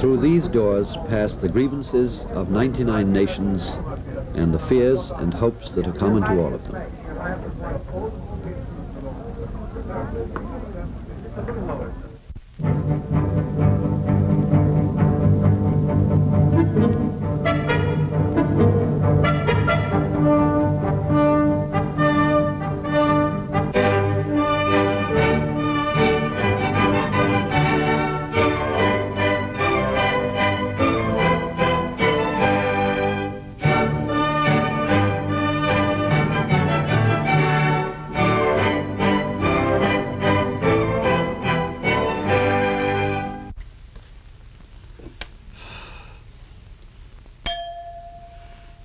Through these doors pass the grievances of 99 nations and the fears and hopes that are common to all of them.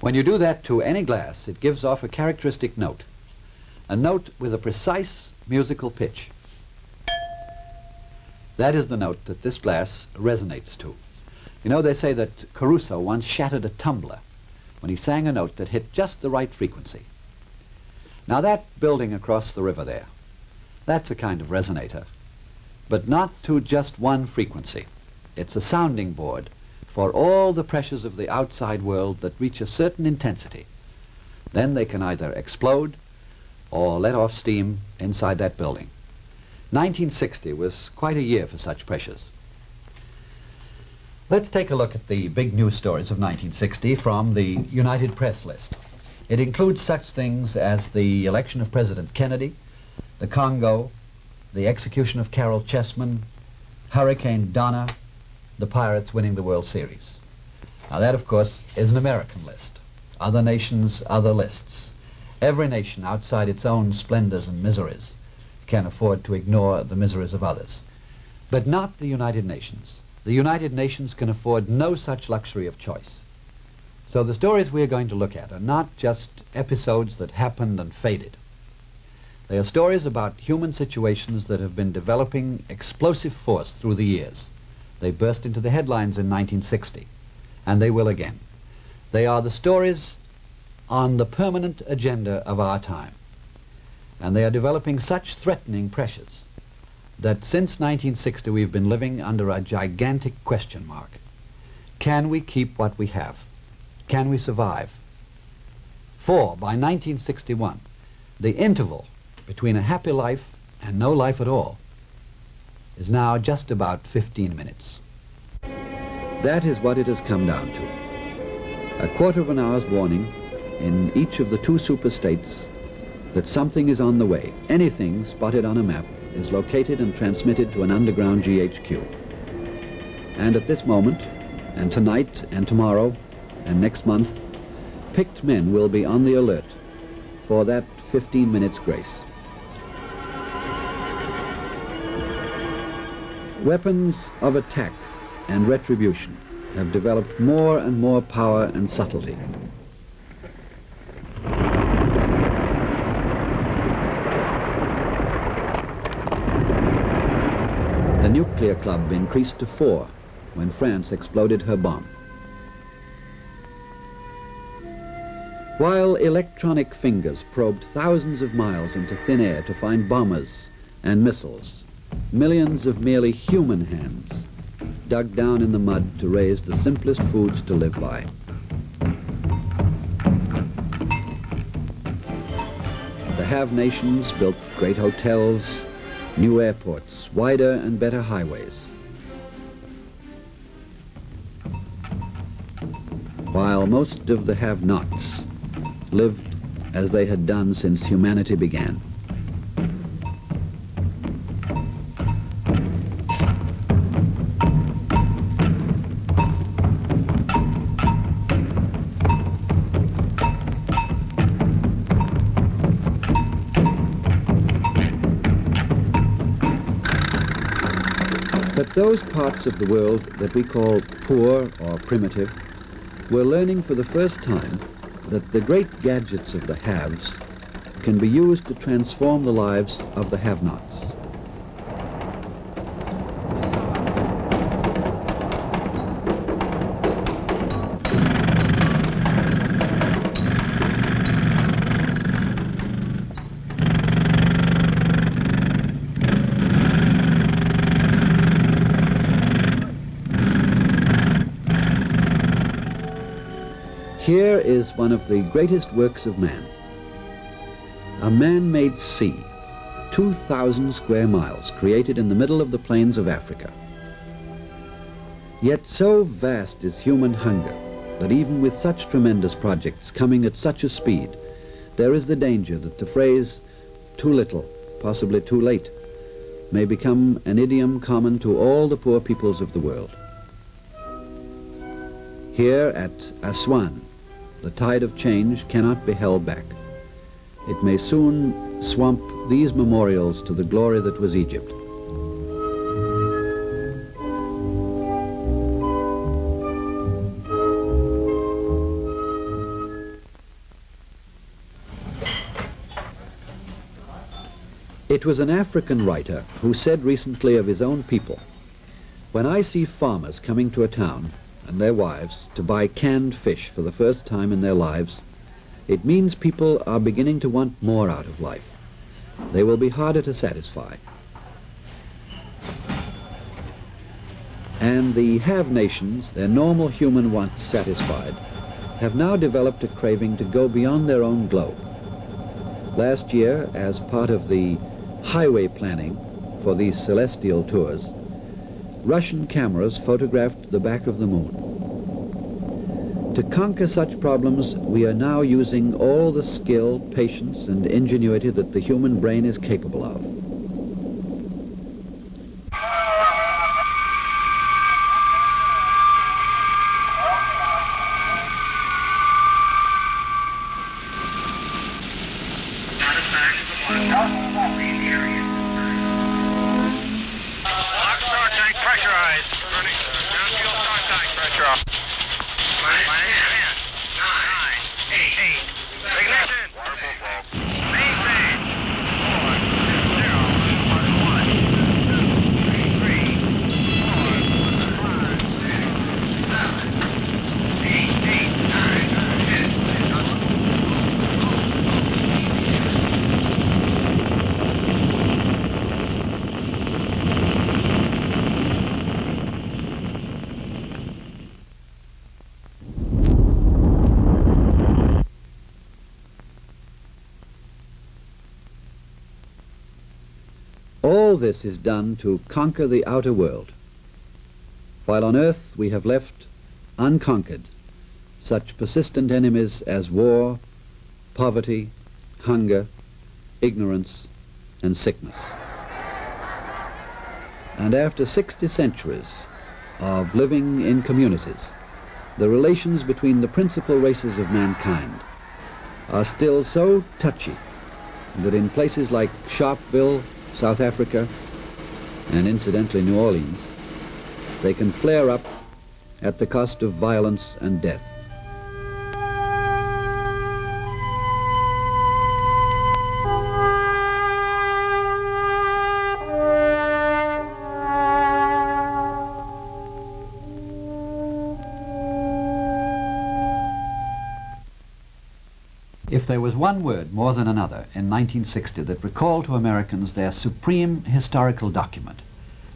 When you do that to any glass, it gives off a characteristic note, a note with a precise musical pitch. That is the note that this glass resonates to. You know, they say that Caruso once shattered a tumbler when he sang a note that hit just the right frequency. Now that building across the river there, that's a kind of resonator, but not to just one frequency. It's a sounding board for all the pressures of the outside world that reach a certain intensity. Then they can either explode or let off steam inside that building. 1960 was quite a year for such pressures. Let's take a look at the big news stories of 1960 from the United Press list. It includes such things as the election of President Kennedy, the Congo, the execution of Carol Chessman, Hurricane Donna, the Pirates winning the World Series. Now that, of course, is an American list. Other nations, other lists. Every nation outside its own splendors and miseries can afford to ignore the miseries of others. But not the United Nations. The United Nations can afford no such luxury of choice. So the stories we're going to look at are not just episodes that happened and faded. They are stories about human situations that have been developing explosive force through the years. They burst into the headlines in 1960, and they will again. They are the stories on the permanent agenda of our time, and they are developing such threatening pressures that since 1960 we've been living under a gigantic question mark. Can we keep what we have? Can we survive? For by 1961, the interval between a happy life and no life at all is now just about 15 minutes. That is what it has come down to. A quarter of an hour's warning in each of the two superstates that something is on the way. Anything spotted on a map is located and transmitted to an underground GHQ. And at this moment, and tonight and tomorrow and next month, picked men will be on the alert for that 15 minutes grace. Weapons of attack and retribution have developed more and more power and subtlety. The nuclear club increased to 4 when France exploded her bomb. While electronic fingers probed thousands of miles into thin air to find bombers and missiles, millions of merely human hands dug down in the mud to raise the simplest foods to live by. The have nations built great hotels, new airports, wider and better highways. While most of the have-nots lived as they had done since humanity began. But those parts of the world that we call poor or primitive were learning for the first time that the great gadgets of the haves can be used to transform the lives of the have-nots. Here is one of the greatest works of man. A man-made sea, 2,000 square miles, created in the middle of the plains of Africa. Yet so vast is human hunger that even with such tremendous projects coming at such a speed, there is the danger that the phrase, too little, possibly too late, may become an idiom common to all the poor peoples of the world. Here at Aswan, the tide of change cannot be held back. It may soon swamp these memorials to the glory that was Egypt. It was an African writer who said recently of his own people, "When I see farmers coming to a town and their wives to buy canned fish for the first time in their lives, it means people are beginning to want more out of life. They will be harder to satisfy." And the have nations, their normal human wants satisfied, have now developed a craving to go beyond their own globe. Last year, as part of the highway planning for these celestial tours, Russian cameras photographed the back of the moon. To conquer such problems, we are now using all the skill, patience, and ingenuity that the human brain is capable of. Pressurized. Running. Downfield start tank pressure. 9, 8. Ignition. Maintain. 4, 0, 1, 2, 3, 4, 5, 6, 7, 8, 9, 10. All this is done to conquer the outer world, while on Earth we have left unconquered such persistent enemies as war, poverty, hunger, ignorance, and sickness. And after 60 centuries of living in communities, the relations between the principal races of mankind are still so touchy that in places like Sharpeville, South Africa, and incidentally New Orleans, they can flare up at the cost of violence and death. If there was one word more than another in 1960 that recalled to Americans their supreme historical document,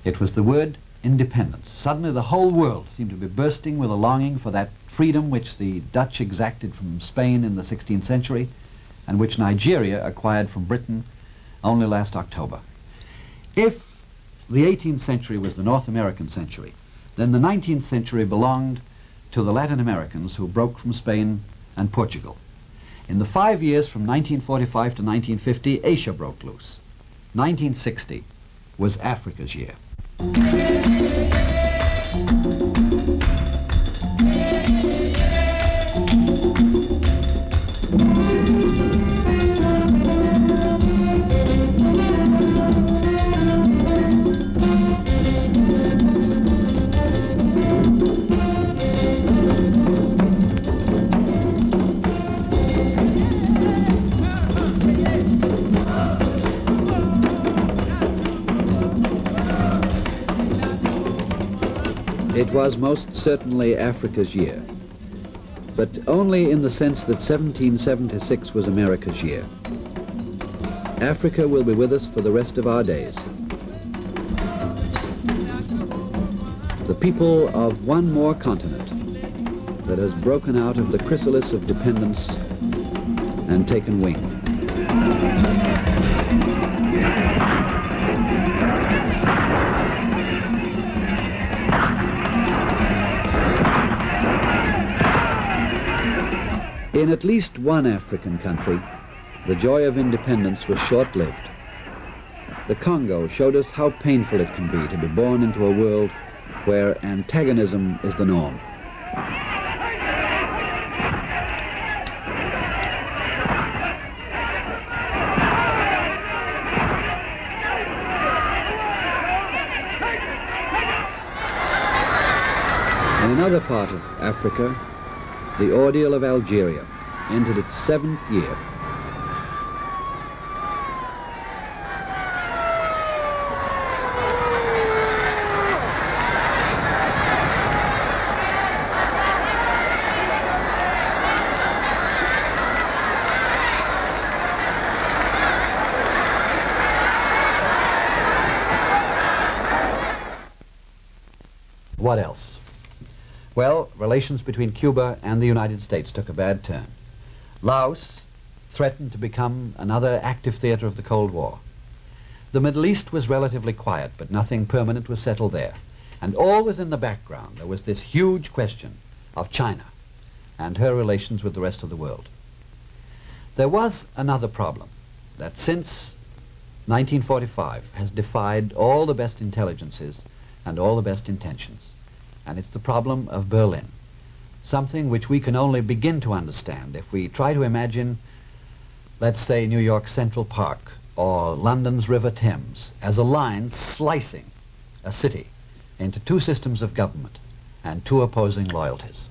it was the word independence. Suddenly the whole world seemed to be bursting with a longing for that freedom which the Dutch exacted from Spain in the 16th century and which Nigeria acquired from Britain only last October. If the 18th century was the North American century, then the 19th century belonged to the Latin Americans who broke from Spain and Portugal. In the 5 years from 1945 to 1950, Asia broke loose. 1960 was Africa's year. It was most certainly Africa's year, but only in the sense that 1776 was America's year. Africa will be with us for the rest of our days. The people of one more continent that has broken out of the chrysalis of dependence and taken wing. In at least one African country, the joy of independence was short-lived. The Congo showed us how painful it can be to be born into a world where antagonism is the norm. In another part of Africa, the ordeal of Algeria entered its 7th year. What else? Well, relations between Cuba and the United States took a bad turn. Laos threatened to become another active theater of the Cold War. The Middle East was relatively quiet, but nothing permanent was settled there. And always in the background, there was this huge question of China and her relations with the rest of the world. There was another problem that since 1945 has defied all the best intelligences and all the best intentions. And it's the problem of Berlin, something which we can only begin to understand if we try to imagine, let's say, New York's Central Park or London's River Thames as a line slicing a city into two systems of government and two opposing loyalties.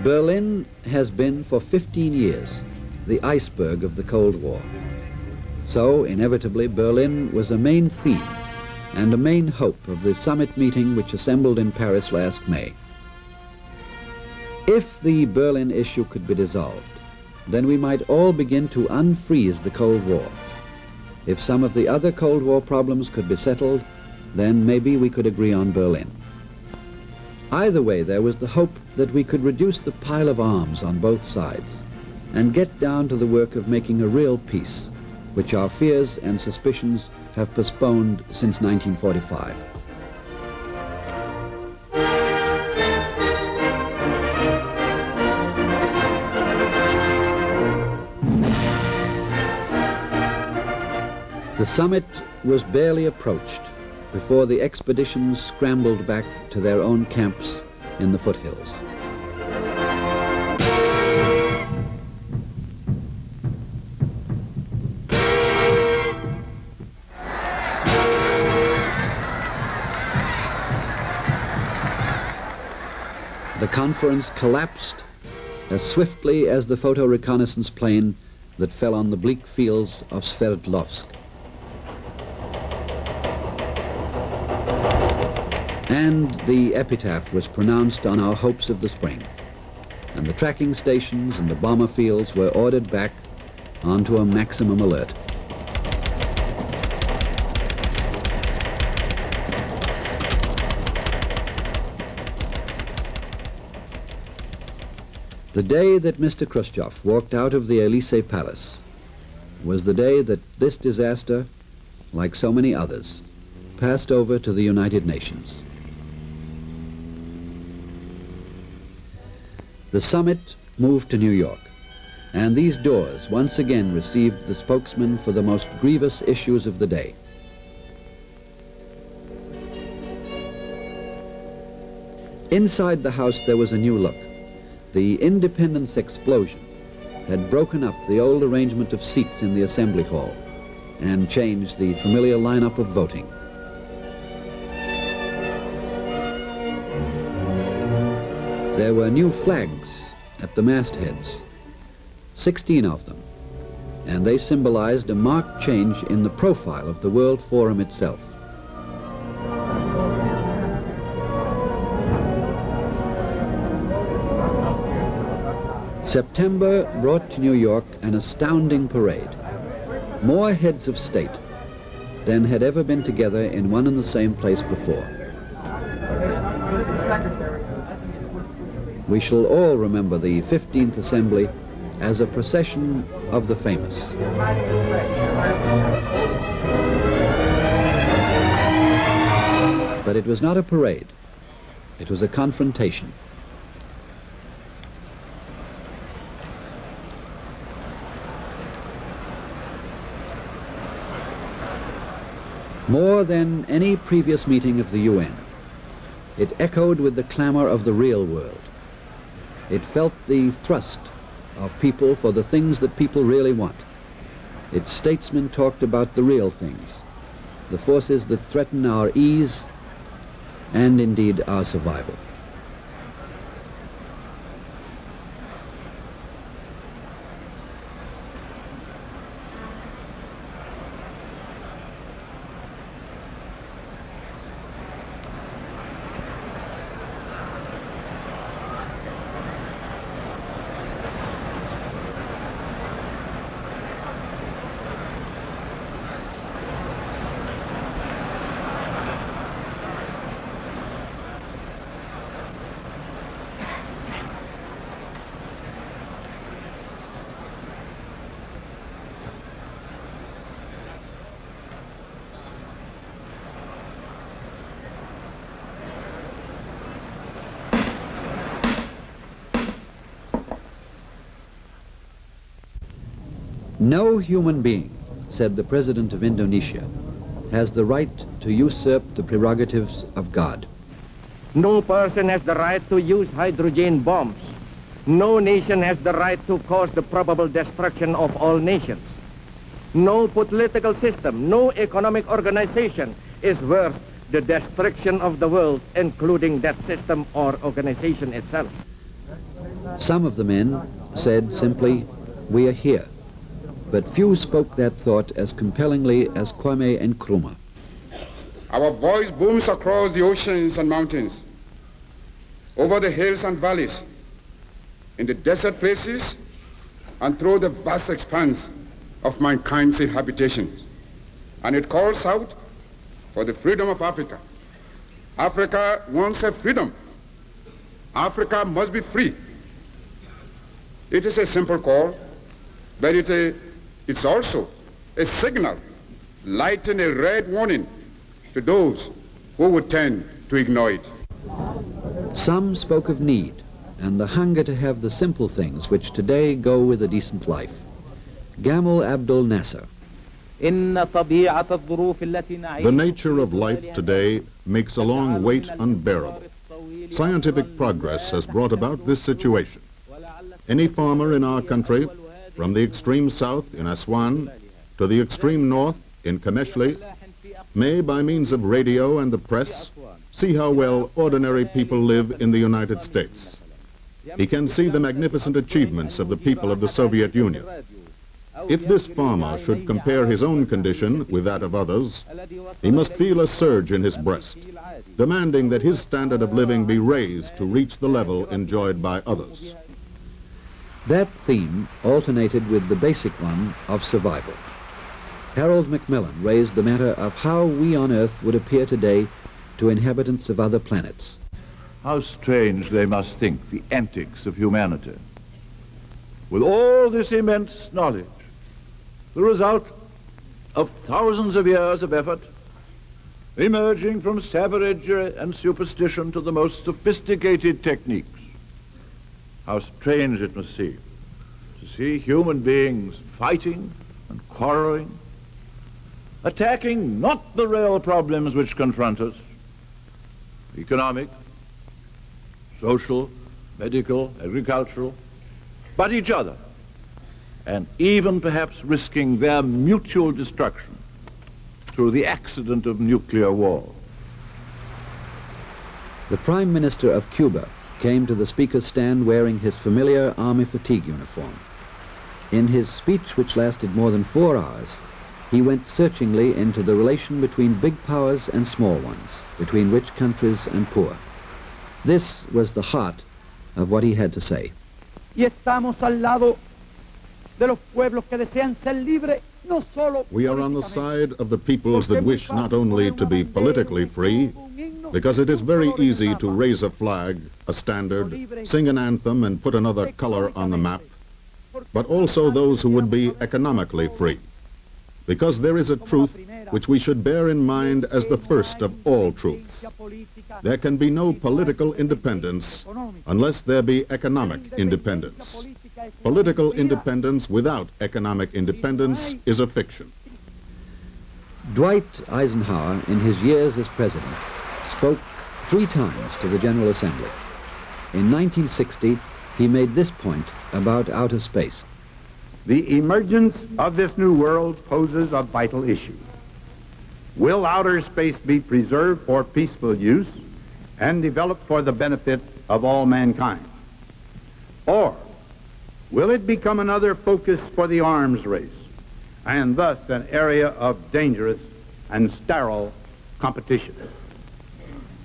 Berlin has been for 15 years the iceberg of the Cold War. So, inevitably, Berlin was a main theme and a main hope of the summit meeting which assembled in Paris last May. If the Berlin issue could be dissolved, then we might all begin to unfreeze the Cold War. If some of the other Cold War problems could be settled, then maybe we could agree on Berlin. Either way, there was the hope that we could reduce the pile of arms on both sides and get down to the work of making a real peace, which our fears and suspicions have postponed since 1945. The summit was barely approached before the expeditions scrambled back to their own camps in the foothills. The conference collapsed as swiftly as the photo reconnaissance plane that fell on the bleak fields of Sverdlovsk. And the epitaph was pronounced on our hopes of the spring, and the tracking stations and the bomber fields were ordered back onto a maximum alert. The day that Mr. Khrushchev walked out of the Elysee Palace was the day that this disaster, like so many others, passed over to the United Nations. The summit moved to New York, and these doors once again received the spokesman for the most grievous issues of the day. Inside the house there was a new look. The Independence explosion had broken up the old arrangement of seats in the Assembly Hall and changed the familiar lineup of voting. There were new flags at the mastheads, 16 of them, and they symbolized a marked change in the profile of the World Forum itself. September brought to New York an astounding parade. More heads of state than had ever been together in one and the same place before. We shall all remember the 15th Assembly as a procession of the famous. But it was not a parade. It was a confrontation. More than any previous meeting of the UN, it echoed with the clamor of the real world. It felt the thrust of people for the things that people really want. Its statesmen talked about the real things, the forces that threaten our ease and indeed our survival. No human being, said the President of Indonesia, has the right to usurp the prerogatives of God. No person has the right to use hydrogen bombs. No nation has the right to cause the probable destruction of all nations. No political system, no economic organization is worth the destruction of the world, including that system or organization itself. Some of the men said simply, "We are here." But few spoke that thought as compellingly as Kwame Nkrumah. Our voice booms across the oceans and mountains, over the hills and valleys, in the desert places, and through the vast expanse of mankind's habitations. And it calls out for the freedom of Africa. Africa wants a freedom. Africa must be free. It is a simple call, but it's also a signal, lighting a red warning to those who would tend to ignore it. Some spoke of need and the hunger to have the simple things which today go with a decent life. Gamal Abdel Nasser. The nature of life today makes a long wait unbearable. Scientific progress has brought about this situation. Any farmer in our country, from the extreme south in Aswan to the extreme north in Kameshli, may, by means of radio and the press, see how well ordinary people live in the United States. He can see the magnificent achievements of the people of the Soviet Union. If this farmer should compare his own condition with that of others, he must feel a surge in his breast, demanding that his standard of living be raised to reach the level enjoyed by others. That theme alternated with the basic one of survival. Harold Macmillan raised the matter of how we on Earth would appear today to inhabitants of other planets. How strange they must think the antics of humanity. With all this immense knowledge, the result of thousands of years of effort, emerging from savagery and superstition to the most sophisticated techniques. How strange it must seem to see human beings fighting and quarreling, attacking not the real problems which confront us, economic, social, medical, agricultural, but each other, and even perhaps risking their mutual destruction through the accident of nuclear war. The Prime Minister of Cuba came to the speaker's stand wearing his familiar army fatigue uniform. In his speech, which lasted more than 4 hours, he went searchingly into the relation between big powers and small ones, between rich countries and poor. This was the heart of what he had to say. We are on the side of the peoples that wish not only to be politically free, because it is very easy to raise a flag, a standard, sing an anthem and put another color on the map, but also those who would be economically free, because there is a truth which we should bear in mind as the first of all truths. There can be no political independence unless there be economic independence. Political independence without economic independence is a fiction. Dwight Eisenhower, in his years as president, spoke 3 times to the General Assembly. In 1960, he made this point about outer space. The emergence of this new world poses a vital issue. Will outer space be preserved for peaceful use and developed for the benefit of all mankind? Or will it become another focus for the arms race and thus an area of dangerous and sterile competition?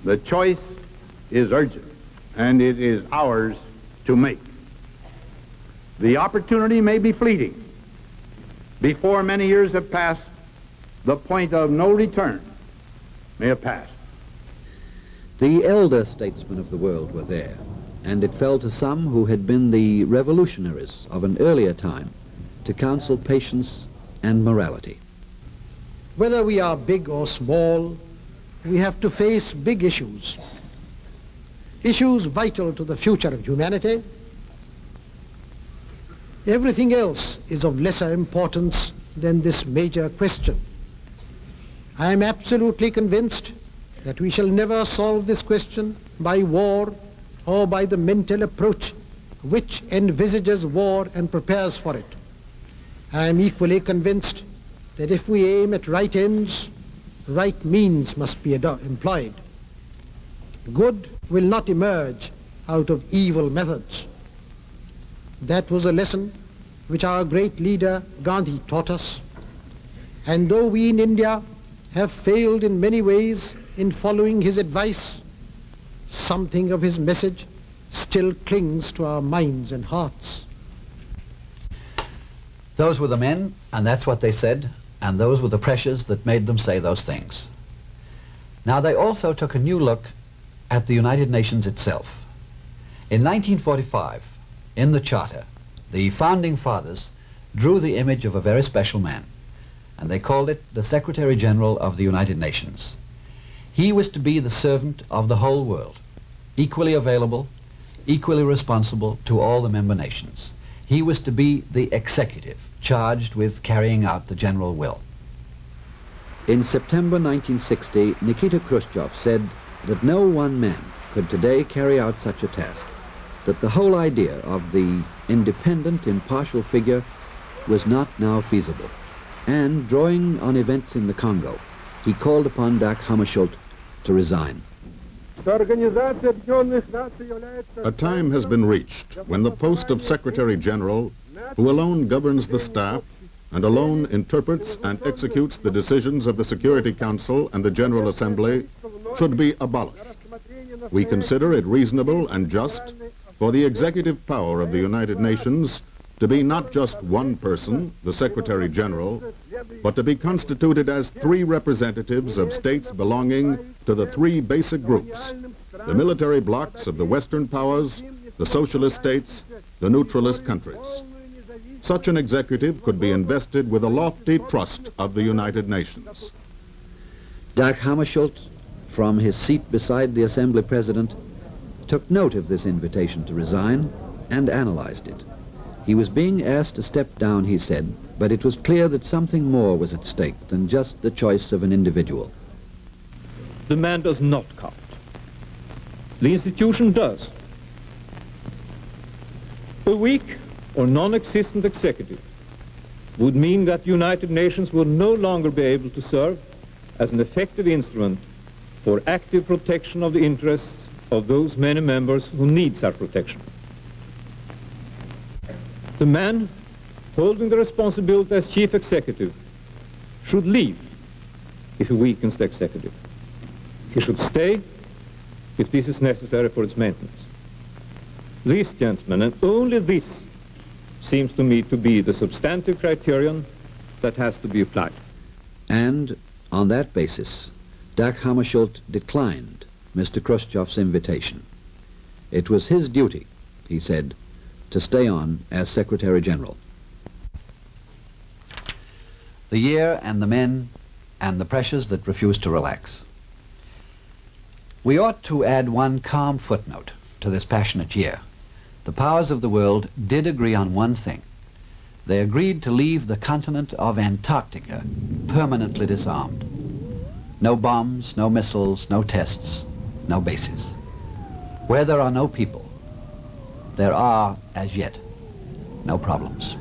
The choice is urgent, and it is ours to make. The opportunity may be fleeting. Before many years have passed, the point of no return may have passed. The elder statesmen of the world were there, and it fell to some who had been the revolutionaries of an earlier time to counsel patience and morality. Whether we are big or small, we have to face big issues. Issues vital to the future of humanity. Everything else is of lesser importance than this major question. I am absolutely convinced that we shall never solve this question by war or by the mental approach which envisages war and prepares for it. I am equally convinced that if we aim at right ends, right means must be employed. Good will not emerge out of evil methods. That was a lesson which our great leader Gandhi taught us. And though we in India have failed in many ways in following his advice, something of his message still clings to our minds and hearts. Those were the men, and that's what they said, and those were the pressures that made them say those things. Now, they also took a new look at the United Nations itself. In 1945, in the Charter, the Founding Fathers drew the image of a very special man, and they called it the Secretary General of the United Nations. He was to be the servant of the whole world, equally available, equally responsible to all the member nations. He was to be the executive, charged with carrying out the general will. In September 1960, Nikita Khrushchev said that no one man could today carry out such a task, that the whole idea of the independent, impartial figure was not now feasible. And, drawing on events in the Congo, he called upon Dag Hammarskjöld to resign. A time has been reached when the post of Secretary General, who alone governs the staff and alone interprets and executes the decisions of the Security Council and the General Assembly, should be abolished. We consider it reasonable and just for the executive power of the United Nations to be not just one person, the Secretary General, but to be constituted as 3 representatives of states belonging to the 3 basic groups: the military blocs of the Western powers, the socialist states, the neutralist countries. Such an executive could be invested with a lofty trust of the United Nations. Dag Hammarskjöld, from his seat beside the Assembly President, took note of this invitation to resign and analyzed it. He was being asked to step down, he said, but it was clear that something more was at stake than just the choice of an individual. The man does not count. The institution does. A weak or non-existent executive would mean that the United Nations will no longer be able to serve as an effective instrument for active protection of the interests of those many members who need such protection. The man holding the responsibility as chief executive should leave if he weakens the executive. He should stay if this is necessary for its maintenance. This, gentlemen, and only this, seems to me to be the substantive criterion that has to be applied. And on that basis, Dag Hammarskjöld declined Mr. Khrushchev's invitation. It was his duty, he said, to stay on as Secretary General. The year and the men and the pressures that refused to relax. We ought to add one calm footnote to this passionate year. The powers of the world did agree on one thing. They agreed to leave the continent of Antarctica permanently disarmed. No bombs, no missiles, no tests, no bases. Where there are no people, there are, as yet, no problems.